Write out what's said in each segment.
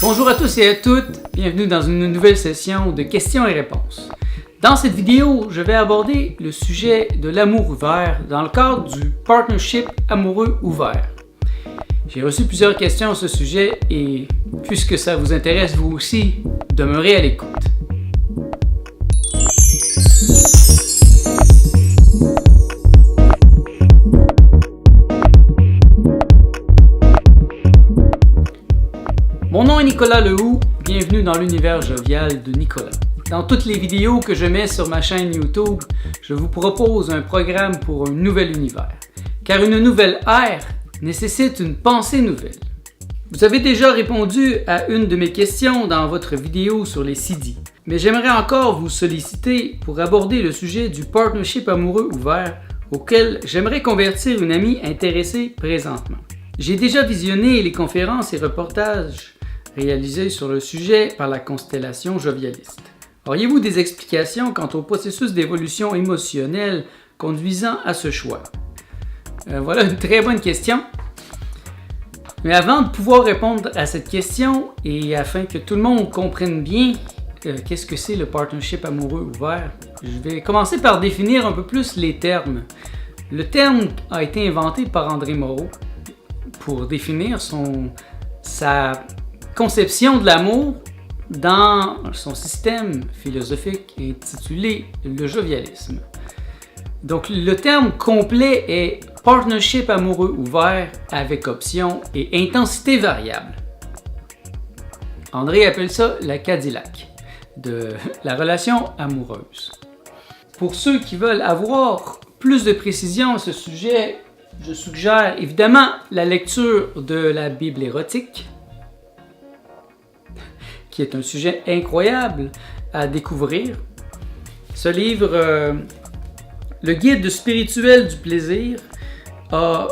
Bonjour à tous et à toutes, bienvenue dans une nouvelle session de questions et réponses. Dans cette vidéo, je vais aborder le sujet de l'amour ouvert dans le cadre du partnership amoureux ouvert. J'ai reçu plusieurs questions à ce sujet et puisque ça vous intéresse vous aussi, demeurez à l'écoute. Mon nom est Nicolas Lehoux, bienvenue dans l'univers jovial de Nicolas. Dans toutes les vidéos que je mets sur ma chaîne YouTube, je vous propose un programme pour un nouvel univers. Car une nouvelle ère nécessite une pensée nouvelle. Vous avez déjà répondu à une de mes questions dans votre vidéo sur les CD, mais j'aimerais encore vous solliciter pour aborder le sujet du partnership amoureux ouvert auquel j'aimerais convertir une amie intéressée présentement. J'ai déjà visionné les conférences et reportages réalisés sur le sujet par la constellation jovialiste. Auriez-vous des explications quant au processus d'évolution émotionnelle conduisant à ce choix? Voilà une très bonne question. Mais avant de pouvoir répondre à cette question et afin que tout le monde comprenne bien qu'est-ce que c'est le partnership amoureux ouvert, je vais commencer par définir un peu plus les termes. Le terme a été inventé par André Moreau pour définir sa conception de l'amour dans son système philosophique intitulé le jovialisme. Donc le terme complet est partnership amoureux ouvert avec option et intensité variable. André appelle ça la Cadillac de la relation amoureuse. Pour ceux qui veulent avoir plus de précision à ce sujet, je suggère évidemment la lecture de la Bible érotique, qui est un sujet incroyable à découvrir. Ce livre, le guide spirituel du plaisir, a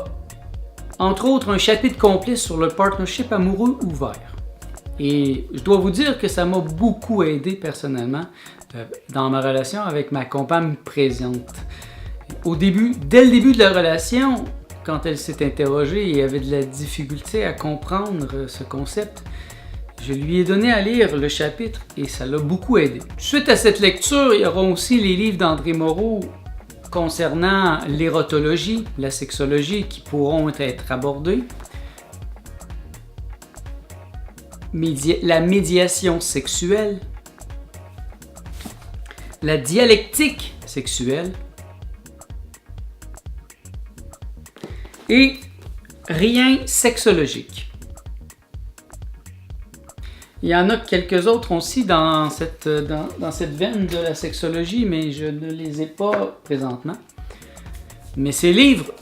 entre autres un chapitre complet sur le partnership amoureux ouvert. Et je dois vous dire que ça m'a beaucoup aidé personnellement dans ma relation avec ma compagne présente. Dès le début de la relation, quand elle s'est interrogée et avait de la difficulté à comprendre ce concept, je lui ai donné à lire le chapitre et ça l'a beaucoup aidé. Suite à cette lecture, il y aura aussi les livres d'André Moreau concernant l'érotologie, la sexologie qui pourront être abordés. La médiation sexuelle, la dialectique sexuelle et rien sexologique. Il y en a quelques autres aussi dans cette veine de la sexologie, mais je ne les ai pas présentement. Mais ces livres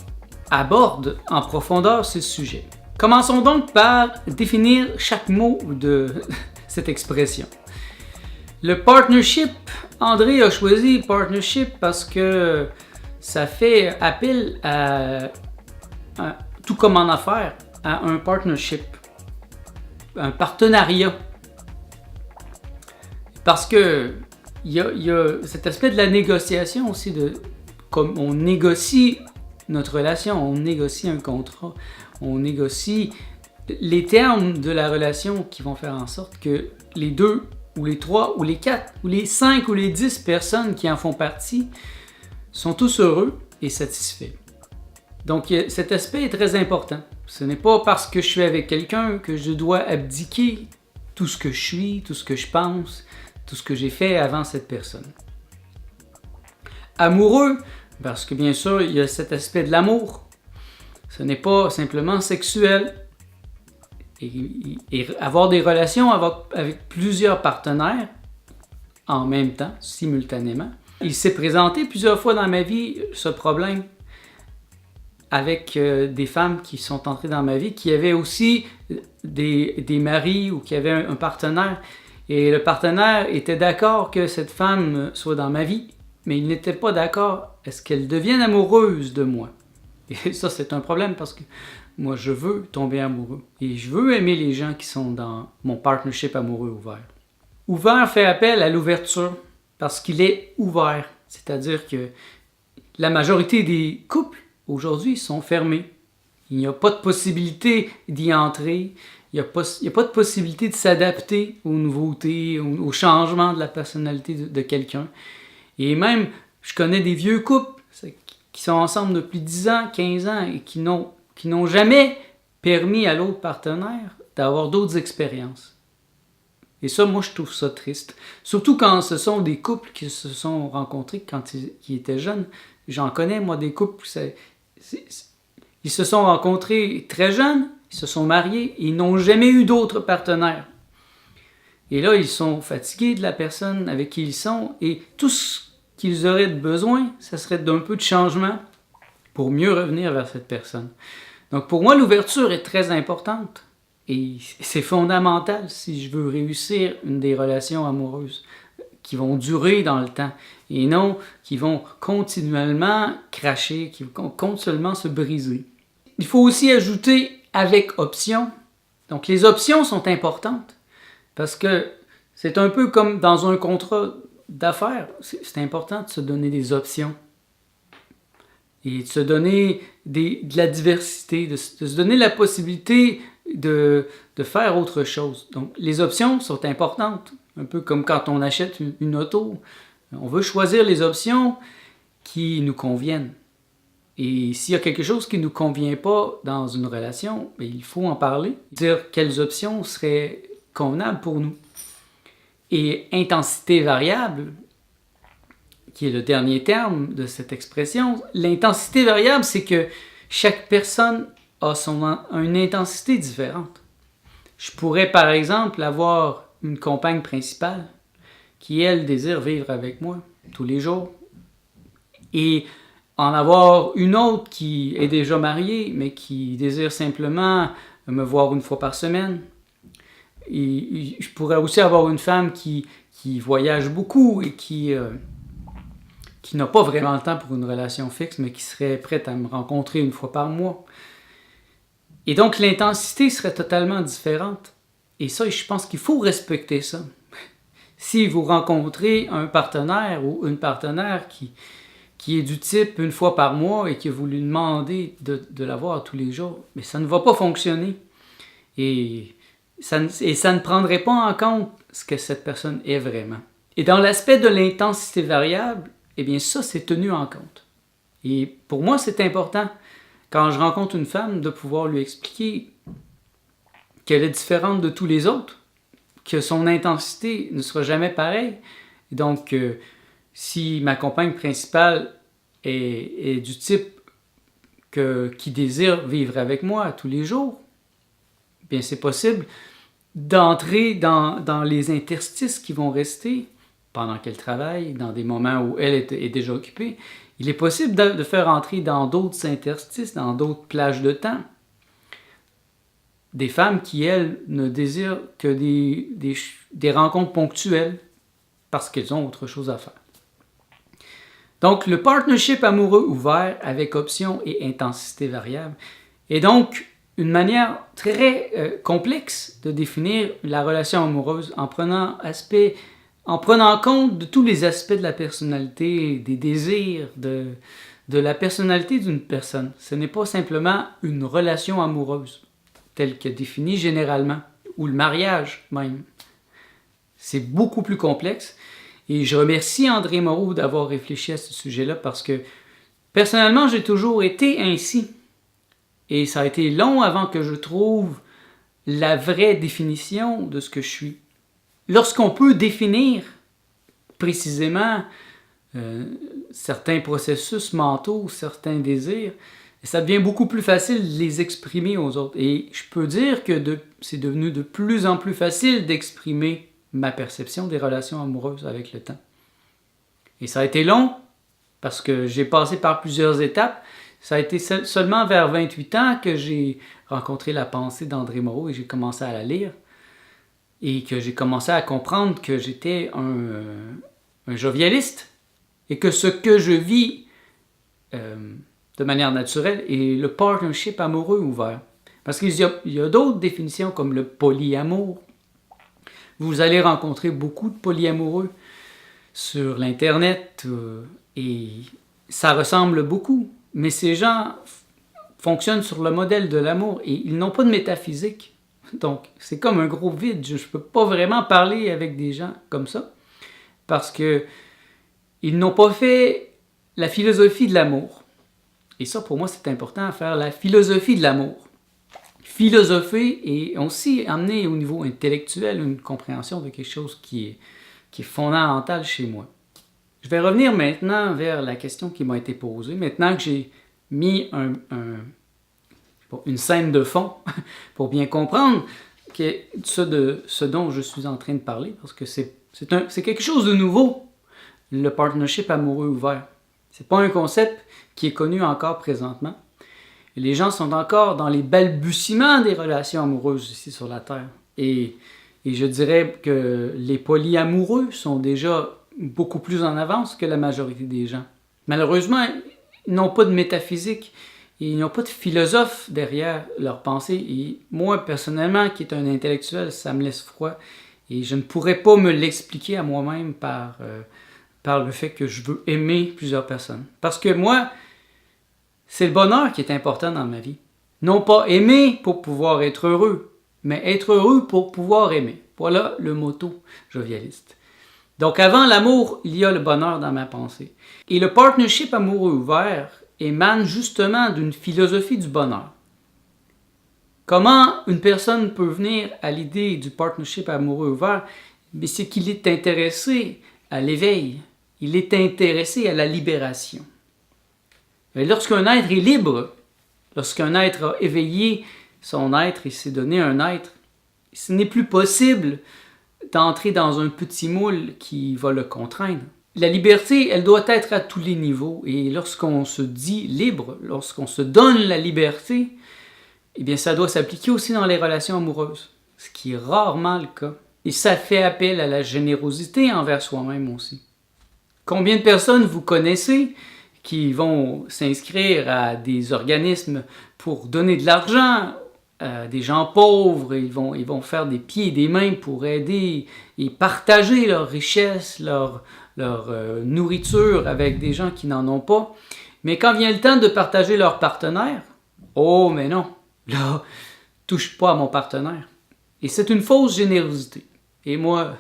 abordent en profondeur ce sujet. Commençons donc par définir chaque mot de cette expression. Le partnership, André a choisi partnership parce que ça fait appel à tout comme en affaires, à un partnership, un partenariat. Parce que il y a cet aspect de la négociation aussi, comme on négocie notre relation, on négocie un contrat, on négocie les termes de la relation qui vont faire en sorte que les 2 ou les 3 ou les 4 ou les 5 ou les 10 personnes qui en font partie sont tous heureux et satisfaits. Donc cet aspect est très important. Ce n'est pas parce que je suis avec quelqu'un que je dois abdiquer tout ce que je suis, tout ce que je pense, tout ce que j'ai fait avant cette personne. Amoureux, parce que bien sûr, il y a cet aspect de l'amour. Ce n'est pas simplement sexuel. Et avoir des relations avec plusieurs partenaires en même temps, simultanément. Il s'est présenté plusieurs fois dans ma vie ce problème avec des femmes qui sont entrées dans ma vie, qui avaient aussi des maris ou qui avaient un partenaire. Et le partenaire était d'accord que cette femme soit dans ma vie, mais il n'était pas d'accord à ce qu'elle devienne amoureuse de moi. Et ça, c'est un problème parce que moi, je veux tomber amoureux. Et je veux aimer les gens qui sont dans mon partnership amoureux ouvert. Ouvert fait appel à l'ouverture parce qu'il est ouvert. C'est-à-dire que la majorité des couples aujourd'hui sont fermés. Il n'y a pas de possibilité d'y entrer. il n'y a pas de possibilité de s'adapter aux nouveautés, aux changements de la personnalité de quelqu'un. Et même, je connais des vieux couples qui sont ensemble depuis 10 ans, 15 ans et qui n'ont jamais permis à l'autre partenaire d'avoir d'autres expériences. Et ça, moi, je trouve ça triste. Surtout quand ce sont des couples qui se sont rencontrés quand ils étaient jeunes. J'en connais, moi, des couples, ils se sont rencontrés très jeunes, ils se sont mariés, et ils n'ont jamais eu d'autres partenaires. Et là, ils sont fatigués de la personne avec qui ils sont, et tout ce qu'ils auraient besoin, ça serait d'un peu de changement pour mieux revenir vers cette personne. Donc pour moi, l'ouverture est très importante. Et c'est fondamental si je veux réussir des relations amoureuses qui vont durer dans le temps et non qui vont continuellement cracher, qui vont continuellement se briser. Il faut aussi ajouter avec option. Donc les options sont importantes parce que c'est un peu comme dans un contrat d'affaires. C'est important de se donner des options et de se donner de la diversité, de se donner la possibilité de faire autre chose. Donc, les options sont importantes. Un peu comme quand on achète une auto. On veut choisir les options qui nous conviennent. Et s'il y a quelque chose qui ne nous convient pas dans une relation, bien, il faut en parler. Dire quelles options seraient convenables pour nous. Et intensité variable, qui est le dernier terme de cette expression, l'intensité variable, c'est que chaque personne a une intensité différente. Je pourrais, par exemple, avoir une compagne principale qui, elle, désire vivre avec moi tous les jours. Et en avoir une autre qui est déjà mariée, mais qui désire simplement me voir une fois par semaine. Et je pourrais aussi avoir une femme qui voyage beaucoup et qui n'a pas vraiment le temps pour une relation fixe, mais qui serait prête à me rencontrer une fois par mois. Et donc, l'intensité serait totalement différente. Et ça, je pense qu'il faut respecter ça. Si vous rencontrez un partenaire ou une partenaire qui est du type une fois par mois et que vous lui demandez de la voir tous les jours, mais ça ne va pas fonctionner. Et ça ne prendrait pas en compte ce que cette personne est vraiment. Et dans l'aspect de l'intensité variable, eh bien ça, c'est tenu en compte. Et pour moi, c'est important, quand je rencontre une femme, de pouvoir lui expliquer qu'elle est différente de tous les autres, que son intensité ne sera jamais pareille. Donc, si ma compagne principale est du type qui désire vivre avec moi tous les jours, bien c'est possible d'entrer dans les interstices qui vont rester pendant qu'elle travaille, dans des moments où elle est déjà occupée. Il est possible de faire entrer dans d'autres interstices, dans d'autres plages de temps, des femmes qui, elles, ne désirent que des rencontres ponctuelles parce qu'elles ont autre chose à faire. Donc, le partnership amoureux ouvert avec option et intensité variable est donc une manière très complexe de définir la relation amoureuse en prenant compte de tous les aspects de la personnalité, des désirs, de la personnalité d'une personne. Ce n'est pas simplement une relation amoureuse, telle que définie généralement, ou le mariage même. C'est beaucoup plus complexe. Et je remercie André Moreau d'avoir réfléchi à ce sujet-là parce que, personnellement, j'ai toujours été ainsi. Et ça a été long avant que je trouve la vraie définition de ce que je suis. Lorsqu'on peut définir précisément certains processus mentaux, certains désirs, ça devient beaucoup plus facile de les exprimer aux autres. Et je peux dire que c'est devenu de plus en plus facile d'exprimer ma perception des relations amoureuses avec le temps. Et ça a été long, parce que j'ai passé par plusieurs étapes. Ça a été seulement vers 28 ans que j'ai rencontré la pensée d'André Moreau et j'ai commencé à la lire. Et que j'ai commencé à comprendre que j'étais un jovialiste et que ce que je vis de manière naturelle est le partnership amoureux ouvert. Parce qu'il y a d'autres définitions comme le polyamour. Vous allez rencontrer beaucoup de polyamoureux sur l'Internet et ça ressemble beaucoup. Mais ces gens fonctionnent sur le modèle de l'amour et ils n'ont pas de métaphysique. Donc, c'est comme un gros vide. Je ne peux pas vraiment parler avec des gens comme ça parce que ils n'ont pas fait la philosophie de l'amour. Et ça, pour moi, c'est important, faire la philosophie de l'amour. Philosopher et aussi amener au niveau intellectuel une compréhension de quelque chose qui est fondamental chez moi. Je vais revenir maintenant vers la question qui m'a été posée. Maintenant que j'ai mis une scène de fond pour bien comprendre ce dont je suis en train de parler, parce que c'est quelque chose de nouveau, le partnership amoureux ouvert. C'est pas un concept qui est connu encore présentement. Et les gens sont encore dans les balbutiements des relations amoureuses ici sur la Terre. Et je dirais que les polyamoureux sont déjà beaucoup plus en avance que la majorité des gens. Malheureusement, ils n'ont pas de métaphysique, et ils n'ont pas de philosophe derrière leurs pensées. Et moi, personnellement, qui est un intellectuel, ça me laisse froid. Et je ne pourrais pas me l'expliquer à moi-même par le fait que je veux aimer plusieurs personnes. Parce que moi, c'est le bonheur qui est important dans ma vie. Non pas aimer pour pouvoir être heureux, mais être heureux pour pouvoir aimer. Voilà le motto jovialiste. Donc avant l'amour, il y a le bonheur dans ma pensée. Et le partnership amoureux ouvert émane justement d'une philosophie du bonheur. Comment une personne peut venir à l'idée du partnership amoureux ouvert? C'est qu'il est intéressé à l'éveil. Il est intéressé à la libération. Et lorsqu'un être est libre, lorsqu'un être a éveillé son être et s'est donné un être, ce n'est plus possible d'entrer dans un petit moule qui va le contraindre. La liberté, elle doit être à tous les niveaux. Et lorsqu'on se dit libre, lorsqu'on se donne la liberté, eh bien, ça doit s'appliquer aussi dans les relations amoureuses, ce qui est rarement le cas. Et ça fait appel à la générosité envers soi-même aussi. Combien de personnes vous connaissez qui vont s'inscrire à des organismes pour donner de l'argent à des gens pauvres, ils vont faire des pieds et des mains pour aider et partager leur richesse, leur nourriture avec des gens qui n'en ont pas. Mais quand vient le temps de partager leur partenaire, oh mais non, là, touche pas à mon partenaire. Et c'est une fausse générosité. Et moi,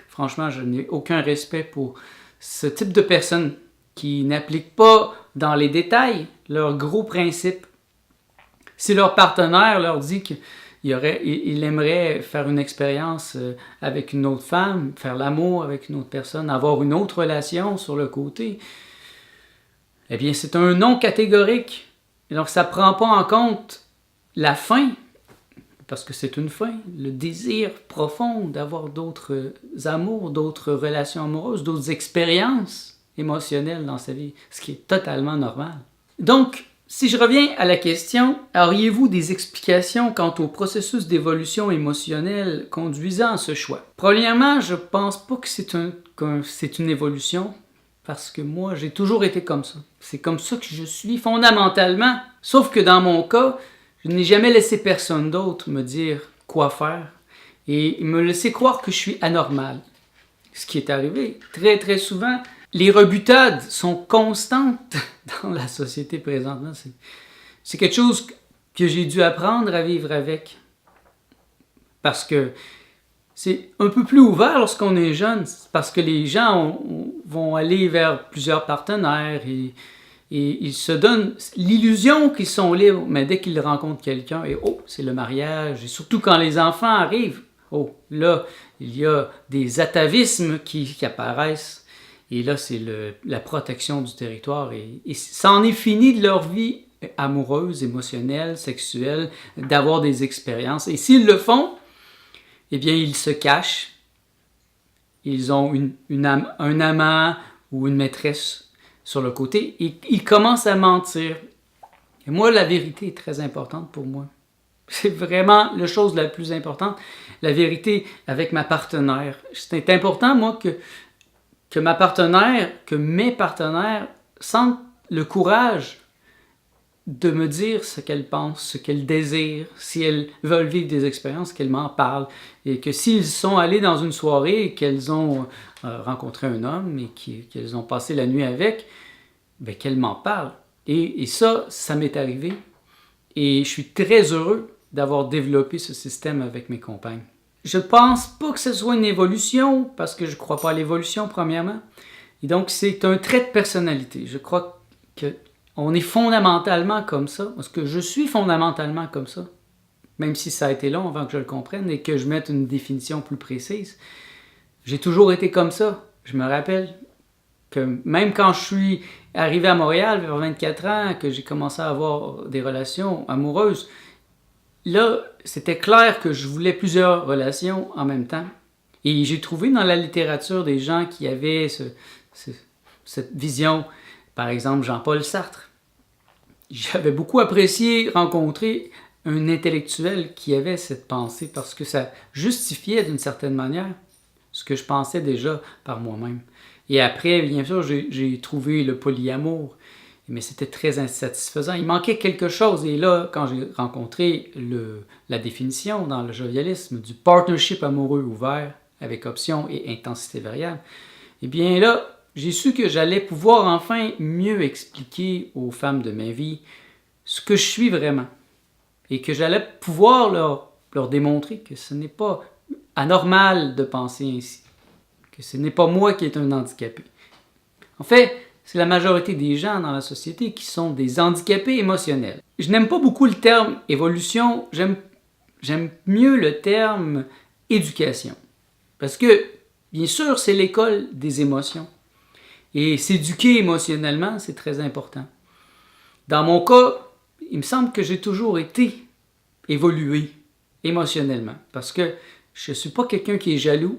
franchement, je n'ai aucun respect pour ce type de personnes qui n'appliquent pas dans les détails leurs gros principes. Si leur partenaire leur dit qu'il aimerait faire une expérience avec une autre femme, faire l'amour avec une autre personne, avoir une autre relation sur le côté, eh bien c'est un non catégorique. Et donc ça ne prend pas en compte la fin, parce que c'est une fin, le désir profond d'avoir d'autres amours, d'autres relations amoureuses, d'autres expériences émotionnelles dans sa vie, ce qui est totalement normal. Donc, si je reviens à la question, auriez-vous des explications quant au processus d'évolution émotionnelle conduisant à ce choix? Premièrement, je pense pas que c'est une évolution, parce que moi, j'ai toujours été comme ça. C'est comme ça que je suis fondamentalement. Sauf que dans mon cas, je n'ai jamais laissé personne d'autre me dire quoi faire et me laisser croire que je suis anormal. Ce qui est arrivé très très souvent. Les rebutades sont constantes dans la société présentement. C'est quelque chose que j'ai dû apprendre à vivre avec. Parce que c'est un peu plus ouvert lorsqu'on est jeune. Parce que les gens vont aller vers plusieurs partenaires et ils se donnent l'illusion qu'ils sont libres. Mais dès qu'ils rencontrent quelqu'un, et oh, c'est le mariage. Et surtout quand les enfants arrivent, oh, là, il y a des atavismes qui apparaissent. Et là, c'est la protection du territoire. Et ça en est fini de leur vie amoureuse, émotionnelle, sexuelle, d'avoir des expériences. Et s'ils le font, eh bien, ils se cachent. Ils ont un amant ou une maîtresse sur le côté. Et ils commencent à mentir. Et moi, la vérité est très importante pour moi. C'est vraiment la chose la plus importante. La vérité avec ma partenaire. C'est important, moi, que mes partenaires sentent le courage de me dire ce qu'elles pensent, ce qu'elles désirent, si elles veulent vivre des expériences, qu'elles m'en parlent. Et que s'ils sont allés dans une soirée et qu'elles ont rencontré un homme et qu'elles ont passé la nuit avec, qu'elles m'en parlent. Et ça m'est arrivé. Et je suis très heureux d'avoir développé ce système avec mes compagnes. Je pense pas que ce soit une évolution, parce que je crois pas à l'évolution, premièrement. Et donc, c'est un trait de personnalité. Je crois qu'on est fondamentalement comme ça, parce que je suis fondamentalement comme ça, même si ça a été long avant que je le comprenne et que je mette une définition plus précise. J'ai toujours été comme ça. Je me rappelle que même quand je suis arrivé à Montréal vers 24 ans, que j'ai commencé à avoir des relations amoureuses, là, c'était clair que je voulais plusieurs relations en même temps. Et j'ai trouvé dans la littérature des gens qui avaient cette vision, par exemple Jean-Paul Sartre. J'avais beaucoup apprécié rencontrer un intellectuel qui avait cette pensée parce que ça justifiait d'une certaine manière ce que je pensais déjà par moi-même. Et après, bien sûr, j'ai trouvé le polyamour, mais c'était très insatisfaisant. Il manquait quelque chose. Et là, quand j'ai rencontré la définition dans le jovialisme du partnership amoureux ouvert avec option et intensité variable, eh bien là, j'ai su que j'allais pouvoir enfin mieux expliquer aux femmes de ma vie ce que je suis vraiment. Et que j'allais pouvoir leur démontrer que ce n'est pas anormal de penser ainsi. Que ce n'est pas moi qui est un handicapé. En fait, c'est la majorité des gens dans la société qui sont des handicapés émotionnels. Je n'aime pas beaucoup le terme évolution, j'aime mieux le terme éducation. Parce que, bien sûr, c'est l'école des émotions. Et s'éduquer émotionnellement, c'est très important. Dans mon cas, il me semble que j'ai toujours été évolué émotionnellement. Parce que je ne suis pas quelqu'un qui est jaloux.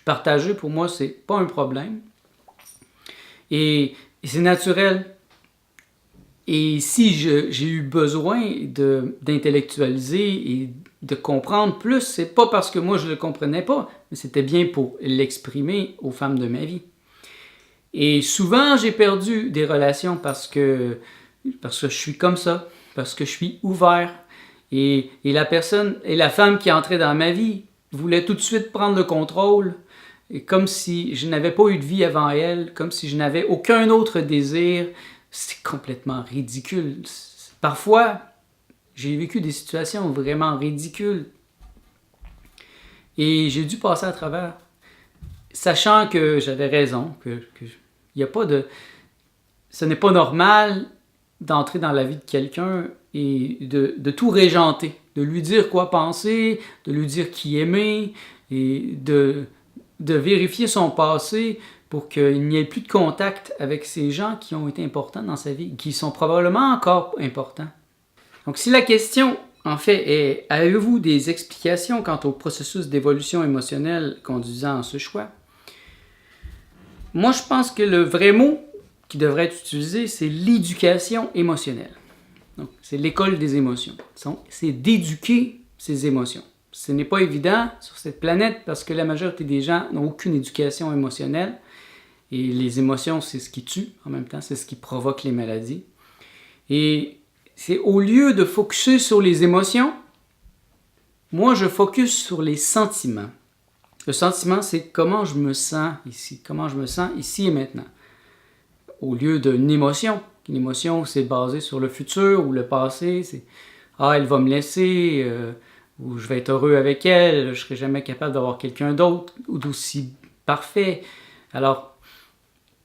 Partager, pour moi, c'est pas un problème. Et c'est naturel. Et si j'ai eu besoin d'intellectualiser et de comprendre plus, c'est pas parce que moi je le comprenais pas, mais c'était bien pour l'exprimer aux femmes de ma vie. Et souvent, j'ai perdu des relations parce que je suis comme ça, parce que je suis ouvert. Et la femme qui entrait dans ma vie voulait tout de suite prendre le contrôle, et comme si je n'avais pas eu de vie avant elle, comme si je n'avais aucun autre désir. C'est complètement ridicule. Parfois, j'ai vécu des situations vraiment ridicules. Et j'ai dû passer à travers, sachant que j'avais raison, y a pas de... Ce n'est pas normal d'entrer dans la vie de quelqu'un et de tout régenter, de lui dire quoi penser, de lui dire qui aimer, et de vérifier son passé pour qu'il n'y ait plus de contact avec ces gens qui ont été importants dans sa vie, qui sont probablement encore importants. Donc si la question, en fait, est « Avez-vous des explications quant au processus d'évolution émotionnelle conduisant à ce choix? » Moi, je pense que le vrai mot qui devrait être utilisé, c'est l'éducation émotionnelle. Donc, c'est l'école des émotions. C'est d'éduquer ses émotions. Ce n'est pas évident sur cette planète parce que la majorité des gens n'ont aucune éducation émotionnelle. Et les émotions, c'est ce qui tue en même temps, c'est ce qui provoque les maladies. Et c'est au lieu de focuser sur les émotions, moi je focus sur les sentiments. Le sentiment, c'est comment je me sens ici et maintenant. Au lieu d'une émotion. Une émotion, c'est basé sur le futur ou le passé. C'est « Ah, elle va me laisser », ou « Je vais être heureux avec elle, je ne serai jamais capable d'avoir quelqu'un d'autre ou d'aussi parfait. » Alors,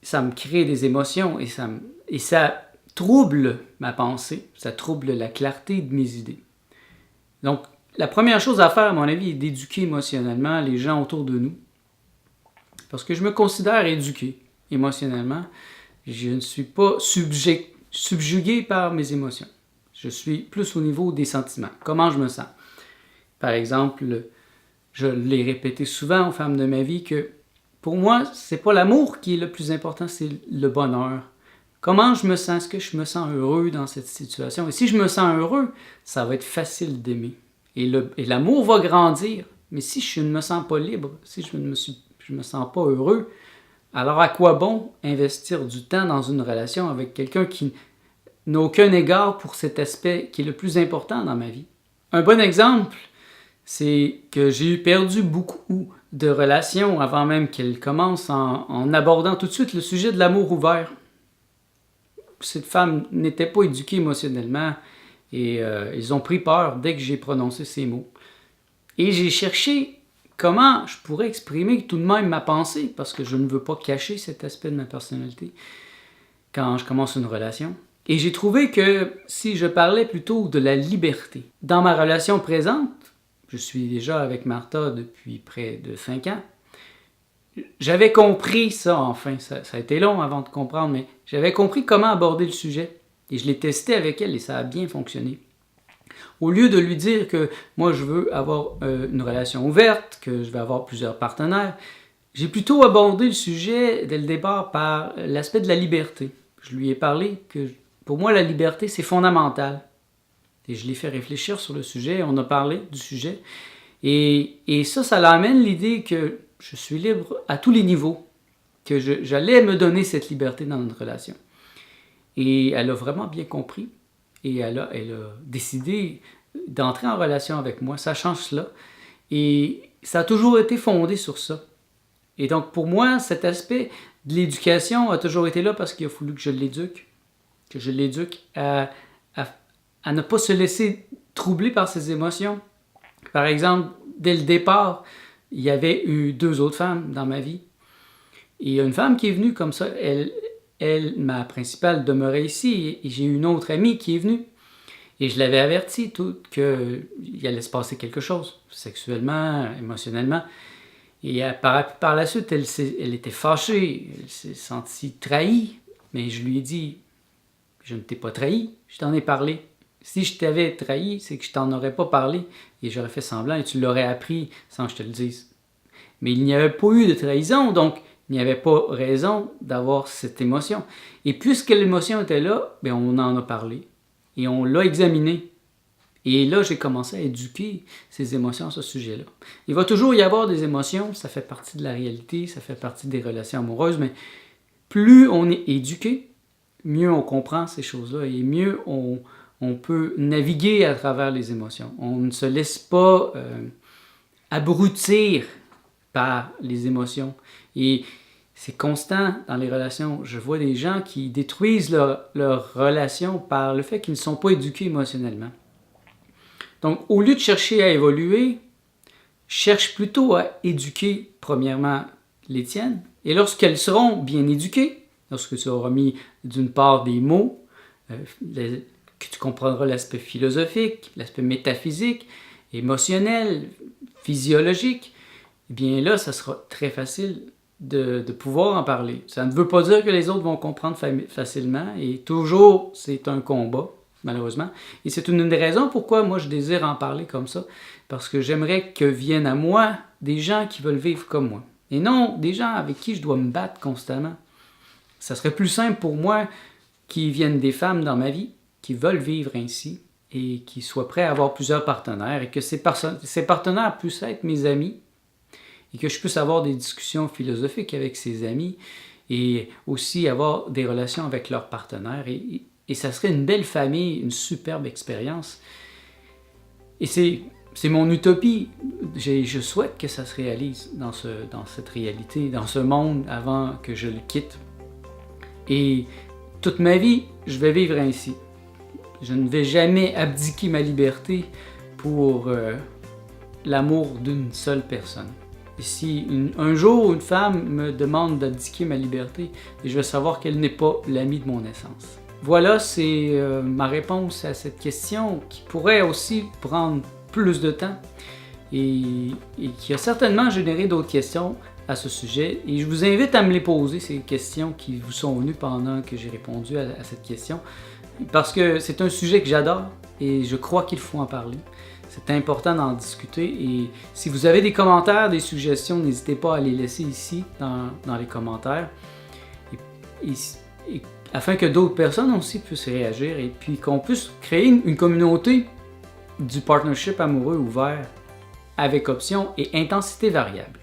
ça me crée des émotions et ça trouble ma pensée, ça trouble la clarté de mes idées. Donc, la première chose à faire, à mon avis, est d'éduquer émotionnellement les gens autour de nous. Parce que je me considère éduqué émotionnellement. Je ne suis pas subjugué par mes émotions. Je suis plus au niveau des sentiments. Comment je me sens? Par exemple, je l'ai répété souvent aux femmes de ma vie que pour moi, c'est pas l'amour qui est le plus important, c'est le bonheur. Comment je me sens? Est-ce que je me sens heureux dans cette situation? Et si je me sens heureux, ça va être facile d'aimer. Et l'amour va grandir. Mais si je ne me sens pas libre, si je ne me sens pas heureux, alors à quoi bon investir du temps dans une relation avec quelqu'un qui n'a aucun égard pour cet aspect qui est le plus important dans ma vie? Un bon exemple, c'est que j'ai perdu beaucoup de relations avant même qu'elles commencent en abordant tout de suite le sujet de l'amour ouvert. Cette femme n'était pas éduquée émotionnellement Et ils ont pris peur dès que j'ai prononcé ces mots. Et j'ai cherché comment je pourrais exprimer tout de même ma pensée, parce que je ne veux pas cacher cet aspect de ma personnalité quand je commence une relation. Et j'ai trouvé que si je parlais plutôt de la liberté, dans ma relation présente, je suis déjà avec Martha depuis près de 5 ans, j'avais compris ça enfin, ça a été long avant de comprendre, mais j'avais compris comment aborder le sujet. Et je l'ai testé avec elle et ça a bien fonctionné. Au lieu de lui dire que moi je veux avoir une relation ouverte, que je vais avoir plusieurs partenaires, j'ai plutôt abordé le sujet dès le départ par l'aspect de la liberté. Je lui ai parlé que pour moi la liberté c'est fondamental. Et je l'ai fait réfléchir sur le sujet, on a parlé du sujet. Et ça l'amène l'idée que je suis libre à tous les niveaux, que j'allais me donner cette liberté dans notre relation. Et elle a vraiment bien compris. Et elle a décidé d'entrer en relation avec moi, sachant cela. Et ça a toujours été fondé sur ça. Et donc pour moi, cet aspect de l'éducation a toujours été là parce qu'il a fallu que je l'éduque à ne pas se laisser troubler par ses émotions. Par exemple, dès le départ, il y avait eu 2 autres femmes dans ma vie. Et il y a une femme qui est venue comme ça, elle, ma principale, demeurait ici, et j'ai eu une autre amie qui est venue. Et je l'avais averti qu'il allait se passer quelque chose, sexuellement, émotionnellement. Et par la suite, elle était fâchée, elle s'est sentie trahie. Mais je lui ai dit, je ne t'ai pas trahi, je t'en ai parlé. Si je t'avais trahi, c'est que je t'en aurais pas parlé, et j'aurais fait semblant, et tu l'aurais appris sans que je te le dise. Mais il n'y avait pas eu de trahison, donc il n'y avait pas raison d'avoir cette émotion. Et puisque l'émotion était là, bien, on en a parlé. Et on l'a examiné. Et là, j'ai commencé à éduquer ces émotions à ce sujet-là. Il va toujours y avoir des émotions, ça fait partie de la réalité, ça fait partie des relations amoureuses, mais plus on est éduqué, mieux on comprend ces choses-là et mieux on peut naviguer à travers les émotions. On ne se laisse pas abrutir par les émotions. Et c'est constant dans les relations. Je vois des gens qui détruisent leur relation par le fait qu'ils ne sont pas éduqués émotionnellement. Donc, au lieu de chercher à évoluer, cherche plutôt à éduquer, premièrement, les tiennes. Et lorsqu'elles seront bien éduquées, lorsque tu auras mis d'une part des mots, que tu comprendras l'aspect philosophique, l'aspect métaphysique, émotionnel, physiologique, eh bien là, ça sera très facile de pouvoir en parler. Ça ne veut pas dire que les autres vont comprendre facilement, et toujours, c'est un combat, malheureusement. Et c'est une des raisons pourquoi moi je désire en parler comme ça, parce que j'aimerais que viennent à moi des gens qui veulent vivre comme moi, et non des gens avec qui je dois me battre constamment. Ça serait plus simple pour moi qu'il vienne des femmes dans ma vie qui veulent vivre ainsi, et qui soient prêts à avoir plusieurs partenaires, et que ces partenaires puissent être mes amis, et que je puisse avoir des discussions philosophiques avec ces amis, et aussi avoir des relations avec leurs partenaires, et ça serait une belle famille, une superbe expérience. Et c'est mon utopie. Je souhaite que ça se réalise dans cette réalité, dans ce monde, avant que je le quitte. Et toute ma vie, je vais vivre ainsi. Je ne vais jamais abdiquer ma liberté pour l'amour d'une seule personne. Et si un jour une femme me demande d'abdiquer ma liberté, je vais savoir qu'elle n'est pas l'amie de mon essence. Voilà, c'est ma réponse à cette question qui pourrait aussi prendre plus de temps et qui a certainement généré d'autres questions à ce sujet. Et je vous invite à me les poser, ces questions qui vous sont venues pendant que j'ai répondu à cette question, parce que c'est un sujet que j'adore et je crois qu'il faut en parler. C'est important d'en discuter, et si vous avez des commentaires, des suggestions, n'hésitez pas à les laisser ici dans les commentaires, et afin que d'autres personnes aussi puissent réagir, et puis qu'on puisse créer une communauté du partnership amoureux ouvert avec options et intensité variable.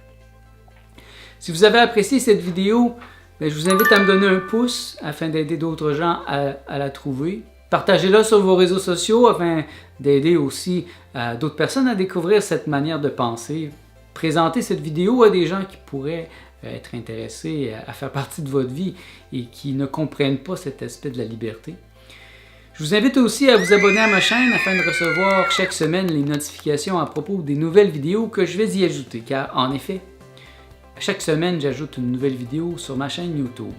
Si vous avez apprécié cette vidéo, je vous invite à me donner un pouce afin d'aider d'autres gens à la trouver. Partagez-la sur vos réseaux sociaux afin d'aider aussi d'autres personnes à découvrir cette manière de penser. Présentez cette vidéo à des gens qui pourraient être intéressés à faire partie de votre vie et qui ne comprennent pas cet aspect de la liberté. Je vous invite aussi à vous abonner à ma chaîne afin de recevoir chaque semaine les notifications à propos des nouvelles vidéos que je vais y ajouter, car en effet, chaque semaine j'ajoute une nouvelle vidéo sur ma chaîne YouTube.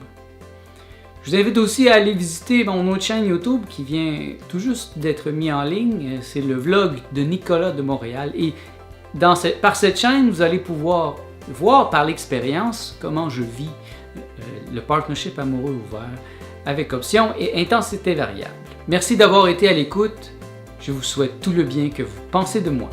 Je vous invite aussi à aller visiter mon autre chaîne YouTube qui vient tout juste d'être mis en ligne. C'est le vlog de Nicolas de Montréal. Et par cette chaîne, vous allez pouvoir voir par l'expérience comment je vis le partnership amoureux ouvert avec option et intensité variable. Merci d'avoir été à l'écoute. Je vous souhaite tout le bien que vous pensez de moi.